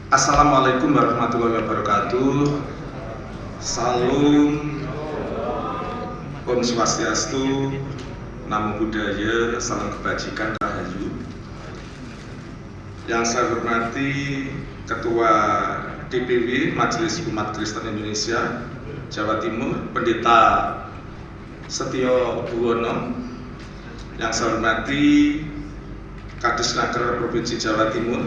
Assalamualaikum warahmatullahi wabarakatuh. Salam, Om Swastiastu, Namo Buddhaya, salam kebajikan, rahayu. Yang saya hormati Ketua DPW Majelis Umat Kristen Indonesia Jawa Timur, Pendeta Setio Buwono. Yang saya hormati Kadisnaker Provinsi Jawa Timur,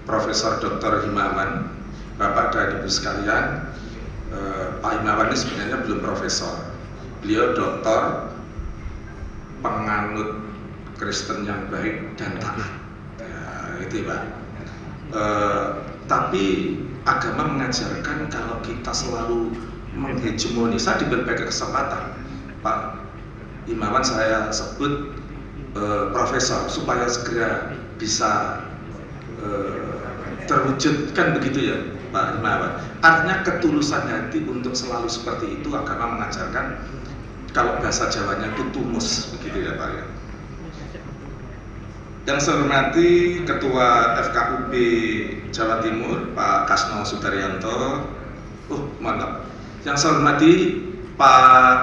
Profesor Dr. Himawan. Bapak dan Ibu sekalian, Pak Himawan ini sebenarnya belum profesor, beliau doktor, penganut Kristen yang baik dan taat, ya, itu Pak. Tapi agama mengajarkan kalau kita selalu menghegemoni. Saya di berbagai kesempatan Pak Himawan saya sebut profesor supaya segera bisa terwujudkan, begitu ya Pak Himawan. Artinya ketulusan hati untuk selalu seperti itu agama mengajarkan. Kalau bahasa Jawanya itu tumus, begitu ya Pak ya. Yang saya hormati Ketua FKUB Jawa Timur Pak Kasno Sudaryanto. Mantap. Yang saya hormati Pak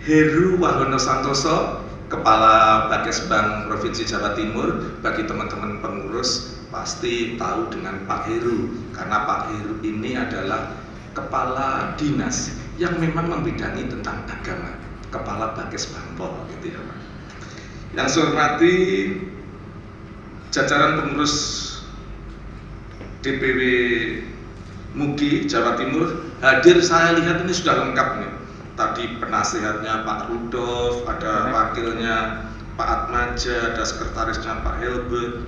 Heru Wahono Santoso, Kepala Bakesbang Provinsi Jawa Timur. Bagi teman-teman pengurus pasti tahu dengan Pak Heru, karena Pak Heru ini adalah kepala dinas yang memang membidangi tentang agama, Kepala Bakesbangpol, gitu ya Pak. Yang saya hormati jajaran pengurus DPW MUGI Jawa Timur. Hadir saya lihat ini sudah lengkap nih. Tadi penasihatnya Pak Rudolf, ada wakilnya Pak Atmaja, ada sekretarisnya Pak Helbert,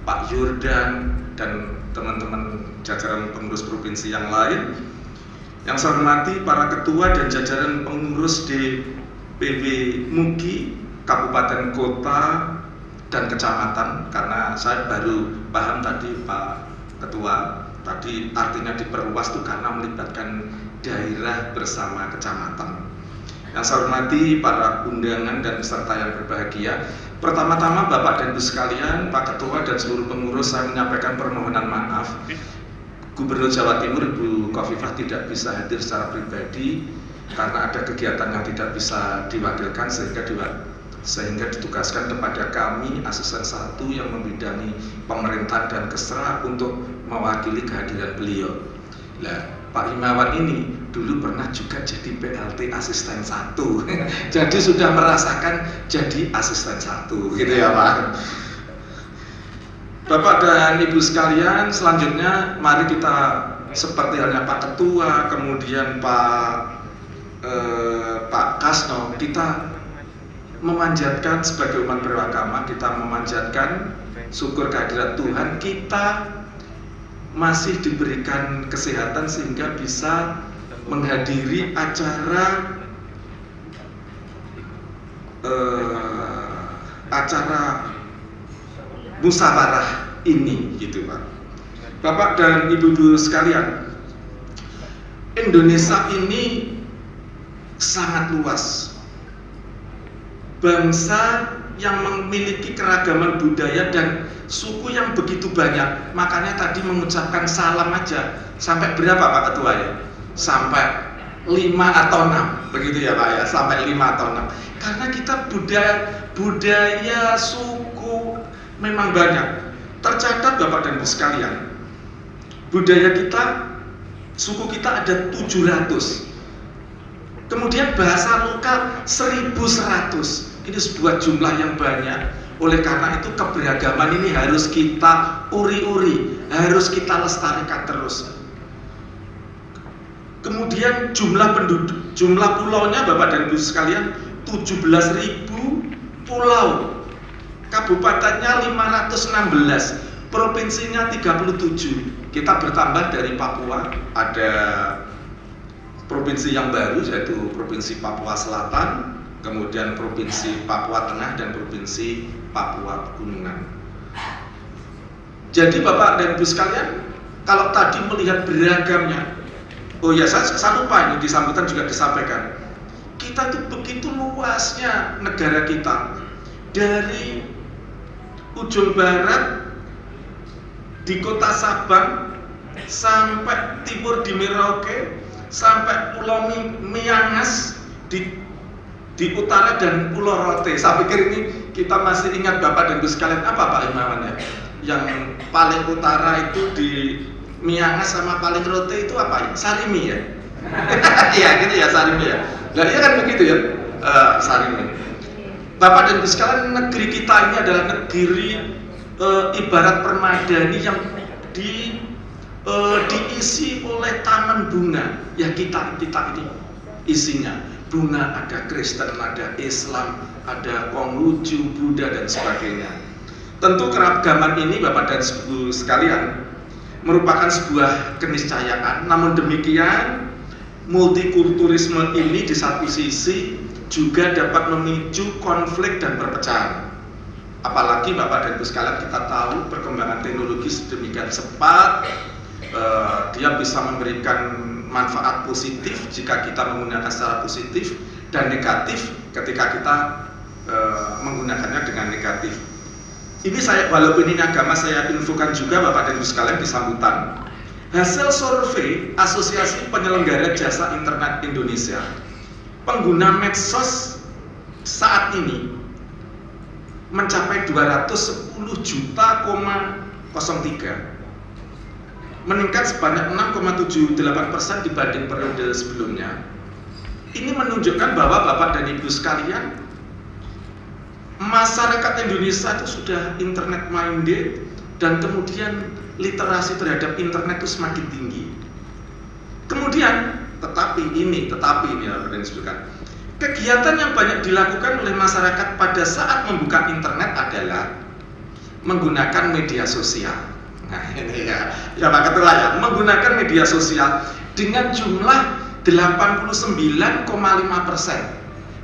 Pak Yordan, dan teman-teman jajaran pengurus provinsi yang lain. Yang saya hormati para ketua dan jajaran pengurus DPW MUGI Kabupaten, Kota, dan Kecamatan, karena saya baru paham tadi Pak Ketua, tadi artinya diperluas itu karena melibatkan daerah bersama kecamatan. Yang saya hormati para undangan dan peserta yang berbahagia. Pertama-tama Bapak dan Ibu sekalian, Pak Ketua dan seluruh pengurus, saya menyampaikan permohonan maaf. Gubernur Jawa Timur Ibu Khofifah tidak bisa hadir secara pribadi karena ada kegiatan yang tidak bisa diwakilkan, sehingga ditugaskan kepada kami asisten 1 yang membidangi pemerintahan dan kesra untuk mewakili kehadiran beliau. Nah, Pak Himawan ini dulu pernah juga jadi PLT asisten 1 jadi sudah merasakan jadi asisten 1, gitu ya Pak. Bapak dan Ibu sekalian, selanjutnya mari kita seperti halnya Pak Ketua, kemudian Pak Kasno, kita memanjatkan sebagai umat beragama, kita memanjatkan syukur kehadirat Tuhan, kita masih diberikan kesehatan sehingga bisa menghadiri acara musyawarah ini, gitu Pak. Bapak dan Ibu sekalian, Indonesia ini sangat luas, bangsa yang memiliki keragaman budaya dan suku yang begitu banyak. Makanya tadi mengucapkan salam aja sampai berapa Pak Ketua ya? Sampai 5 atau 6, begitu ya Pak ya, sampai 5 atau 6. Karena kita budaya suku memang banyak. Tercatat Bapak dan Ibu sekalian, budaya kita, suku kita ada 700. Kemudian bahasa lokal 1100. Ini sebuah jumlah yang banyak. Oleh karena itu keberagaman ini harus kita uri-uri, harus kita lestarikan terus. Kemudian jumlah penduduk, jumlah pulaunya Bapak dan Ibu sekalian 17.000 pulau. Kabupatennya 516, provinsinya 37. Kita bertambah dari Papua, ada provinsi yang baru yaitu Provinsi Papua Selatan, kemudian Provinsi Papua Tengah, dan Provinsi Papua Pegunungan. Jadi Bapak dan Ibu sekalian, kalau tadi melihat beragamnya, oh ya, saya lupa ini di sambutan juga disampaikan, kita tuh begitu luasnya negara kita, dari ujung barat di kota Sabang sampai timur di Merauke, sampai Pulau Miangas di utara dan Pulau Rote. Saya pikir ini kita masih ingat Bapak dan Ibu sekalian. Apa Pak Imawan ya? Yang paling utara itu di Miangas sama paling Rote itu apa? Sarimi ya? Iya gitu ya, Sarimi ya. Nah iya kan begitu ya, Sarimi. Bapak dan Ibu sekalian, negeri kita ini adalah negeri ibarat permadani yang diisi oleh taman bunga. Ya kita ini isinya bunga, ada Kristen, ada Islam, ada Konghucu, Buddha dan sebagainya. Tentu keragaman ini Bapak dan Ibu sekalian merupakan sebuah keniscayaan. Namun demikian multikulturisme ini di satu sisi juga dapat memicu konflik dan perpecahan. Apalagi Bapak dan Ibu sekalian, kita tahu perkembangan teknologi sedemikian cepat, dia bisa memberikan manfaat positif jika kita menggunakan secara positif, dan negatif ketika kita menggunakannya dengan negatif. Ini walaupun ini agama, saya infokan juga Bapak dan Ibu sekalian di sambutan. Hasil survei Asosiasi Penyelenggara Jasa Internet Indonesia, pengguna medsos saat ini mencapai 210 juta, 03, meningkat sebanyak 6,78% dibanding periode sebelumnya. Ini menunjukkan bahwa Bapak dan Ibu sekalian, masyarakat Indonesia itu sudah internet minded, dan kemudian literasi terhadap internet itu semakin tinggi. Kemudian, tetapi ini yang perlu disebutkan, kegiatan yang banyak dilakukan oleh masyarakat pada saat membuka internet adalah menggunakan media sosial. Nah ini ya Pak Ketua ya, menggunakan media sosial dengan jumlah 89,5%.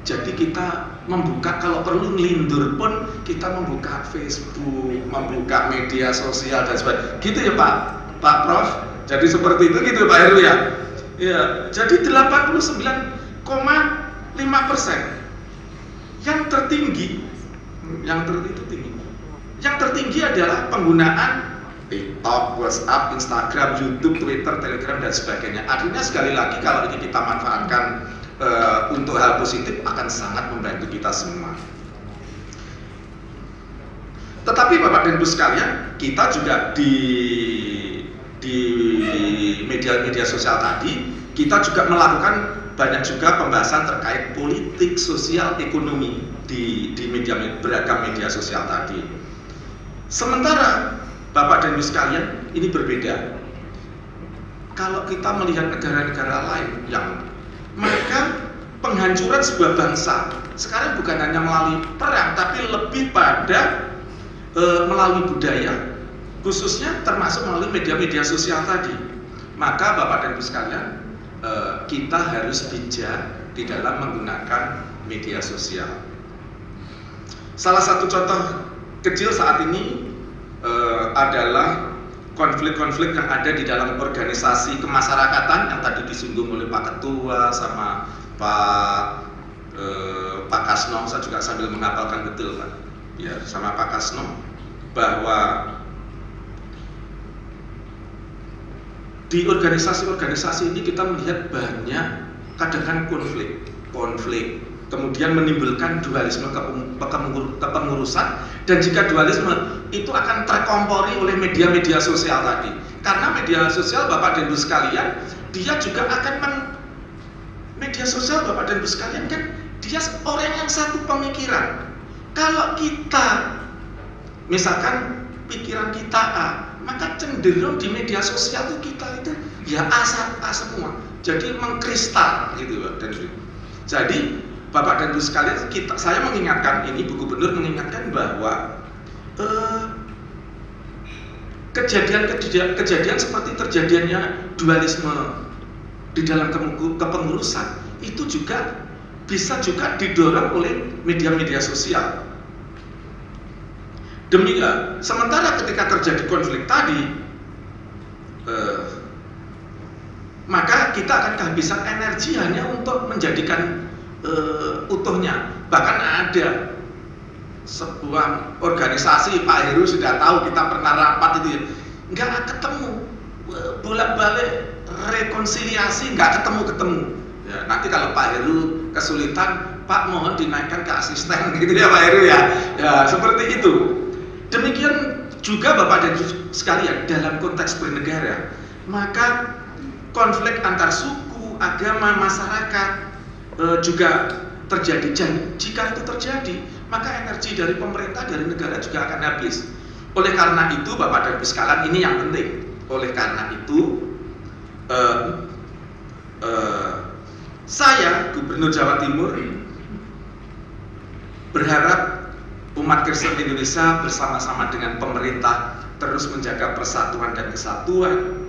Jadi kita membuka, kalau perlu ngelindur pun kita membuka Facebook, membuka media sosial dan sebagainya. Gitu ya Pak Prof. Jadi seperti itu gitu Pak Heru ya. Ya, jadi 89,5%. Yang tertinggi adalah penggunaan TikTok, WhatsApp, Instagram, YouTube, Twitter, Telegram dan sebagainya. Artinya sekali lagi, kalau ini kita manfaatkan untuk hal positif, akan sangat membantu kita semua. Tetapi Bapak dan Ibu sekalian, kita juga di media sosial tadi, kita juga melakukan banyak juga pembahasan terkait politik, sosial, ekonomi di beragam media sosial tadi. Sementara Bapak dan Ibu sekalian, ini berbeda. Kalau kita melihat negara-negara lain maka penghancuran sebuah bangsa sekarang bukan hanya melalui perang, tapi lebih pada melalui budaya, khususnya termasuk melalui media-media sosial tadi. Maka Bapak dan Ibu sekalian, kita harus bijak di dalam menggunakan media sosial. Salah satu contoh kecil saat ini adalah konflik-konflik yang ada di dalam organisasi kemasyarakatan yang tadi disinggung oleh Pak Ketua sama Pak Kasno. Saya juga sambil menghafalkan betul Pak, ya, sama Pak Kasno, bahwa di organisasi-organisasi ini kita melihat banyak kadang konflik, kemudian menimbulkan dualisme kepengurusan, dan jika dualisme itu akan terkompori oleh media-media sosial tadi. Karena media sosial Bapak dan Ibu sekalian, dia juga akan media sosial Bapak dan Ibu sekalian kan, dia orang yang satu pemikiran. Kalau kita misalkan pikiran kita A, maka cenderung di media sosial itu kita itu ya A semua, jadi mengkristal gitu Pak dan Ibu. Jadi Bapak dan Ibu sekalian, saya mengingatkan, ini Bu Gubernur mengingatkan bahwa kejadian seperti terjadinya dualisme di dalam kepengurusan itu juga bisa juga didorong oleh media-media sosial. Demikian, sementara ketika terjadi konflik tadi, maka kita akan kehabisan energi hanya untuk menjadikan utuhnya. Bahkan ada sebuah organisasi, Pak Heru sudah tahu, kita pernah rapat itu ya, nggak ketemu, bolak-balik rekonsiliasi nggak ketemu. Ya, nanti kalau Pak Heru kesulitan, Pak mohon dinaikkan ke asisten gitu ya Pak Heru ya. Ya seperti itu. Demikian juga Bapak dan Ibu sekalian, dalam konteks bernegara, maka konflik antar suku, agama, masyarakat juga terjadi. Dan jika itu terjadi, maka energi dari pemerintah, dari negara juga akan habis. Oleh karena itu Bapak dan Ibu sekalian, ini yang penting. Oleh karena itu saya, Gubernur Jawa Timur, berharap umat Kristen Indonesia bersama-sama dengan pemerintah terus menjaga persatuan dan kesatuan,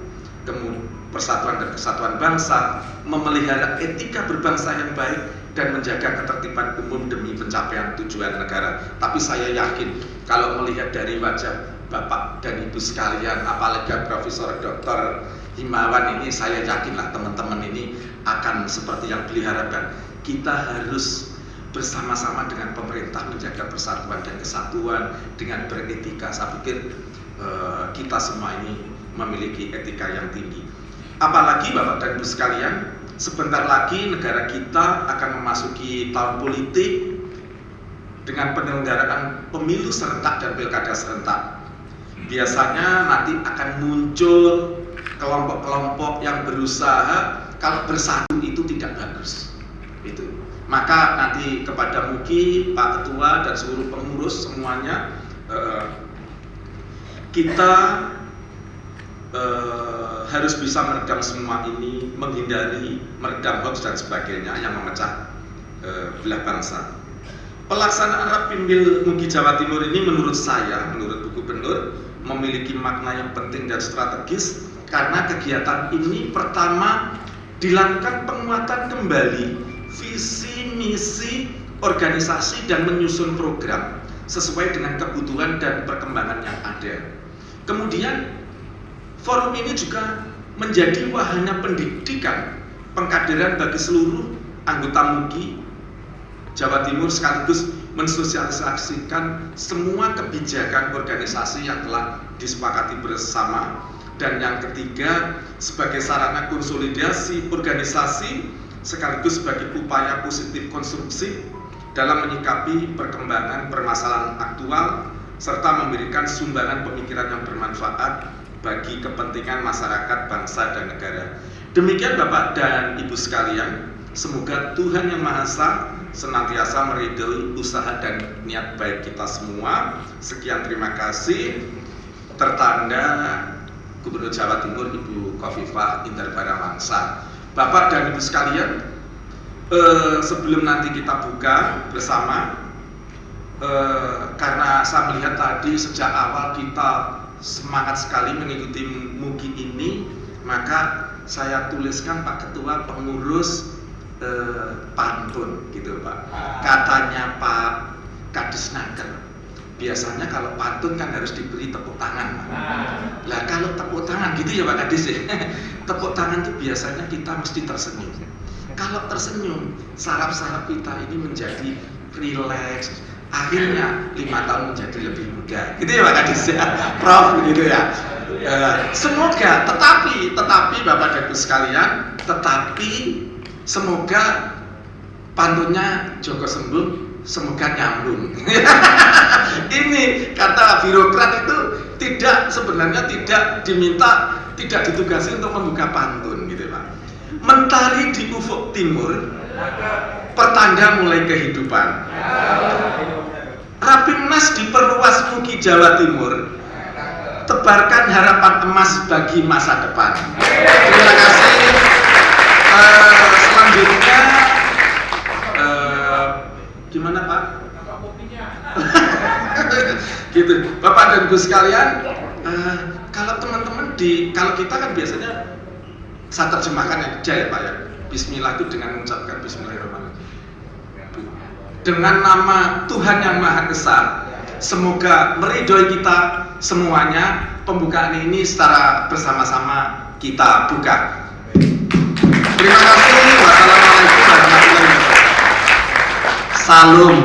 persatuan dan kesatuan bangsa, memelihara etika berbangsa yang baik, dan menjaga ketertiban umum demi pencapaian tujuan negara. Tapi saya yakin kalau melihat dari wajah Bapak dan Ibu sekalian, apalagi Profesor Dr. Himawan ini, saya yakinlah teman-teman ini akan seperti yang beliau harapkan. Kita harus bersama-sama dengan pemerintah menjaga persatuan dan kesatuan dengan beretika. Saya pikir kita semua ini memiliki etika yang tinggi. Apalagi Bapak dan Ibu sekalian, sebentar lagi negara kita akan memasuki tahun politik dengan penyelenggaraan pemilu serentak dan pilkada serentak. Biasanya nanti akan muncul kelompok-kelompok yang berusaha kalau bersatu itu tidak bagus. Itu. Maka nanti kepada Muki, Pak Ketua dan seluruh pengurus semuanya, kita harus bisa meredam semua ini, menghindari meredam hoax dan sebagainya yang memecah belah bangsa. Pelaksanaan Rapimil Muki Jawa Timur ini menurut saya, menurut Bu Gubernur, memiliki makna yang penting dan strategis karena kegiatan ini pertama dilakukan penguatan kembali visi misi organisasi dan menyusun program sesuai dengan kebutuhan dan perkembangan yang ada. Kemudian forum ini juga menjadi wahana pendidikan pengkaderan bagi seluruh anggota Muki Jawa Timur sekaligus mensosialisasikan semua kebijakan organisasi yang telah disepakati bersama. Dan yang ketiga, sebagai sarana konsolidasi organisasi sekaligus sebagai upaya positif konstruksi dalam menyikapi perkembangan permasalahan aktual serta memberikan sumbangan pemikiran yang bermanfaat bagi kepentingan masyarakat, bangsa, dan negara. Demikian Bapak dan Ibu sekalian, semoga Tuhan Yang Maha Esa senantiasa meridhoi usaha dan niat baik kita semua. Sekian, terima kasih. Tertanda Gubernur Jawa Timur Ibu Khofifah Indar Parawangsa. Bapak dan Ibu sekalian, sebelum nanti kita buka bersama, karena saya melihat tadi sejak awal kita semangat sekali mengikuti Muki ini, maka saya tuliskan Pak Ketua pengurus pantun gitu Pak. Katanya Pak Kadisnaker, biasanya kalau pantun kan harus diberi tepuk tangan. Lah kalau tepuk tangan gitu ya Pak Kadis ya, tepuk tangan itu biasanya kita mesti tersenyum. Kalau tersenyum, saraf-saraf kita ini menjadi rileks. Akhirnya 5 tahun menjadi lebih muda, gitu ya Pak Kadis ya, Prof gitu ya. Semoga, tetapi Bapak dan Ibu sekalian, semoga pantunnya Joko Sembung, semoga nyambung. Ini kata birokrat itu sebenarnya tidak diminta, tidak ditugasi untuk membuka pantun gitu Pak. Mentari di ufuk timur, pertanda mulai kehidupan. Rapimnas diperluas Muki Jawa Timur, tebarkan harapan emas bagi masa depan. Terima kasih. Selanjutnya gimana Pak? Gitu, Bapak dan Ibu sekalian, kalau teman-teman kalau kita kan biasanya saya terjemahkan aja ya Pak ya. Bismillah itu dengan mengucapkan Bismillahirrahmanirrahim. Dengan nama Tuhan Yang Maha Esa, semoga meridhoi kita semuanya. Pembukaan ini secara bersama-sama kita buka. Terima kasih. Wassalamualaikum warahmatullahi wabarakatuh. Salam.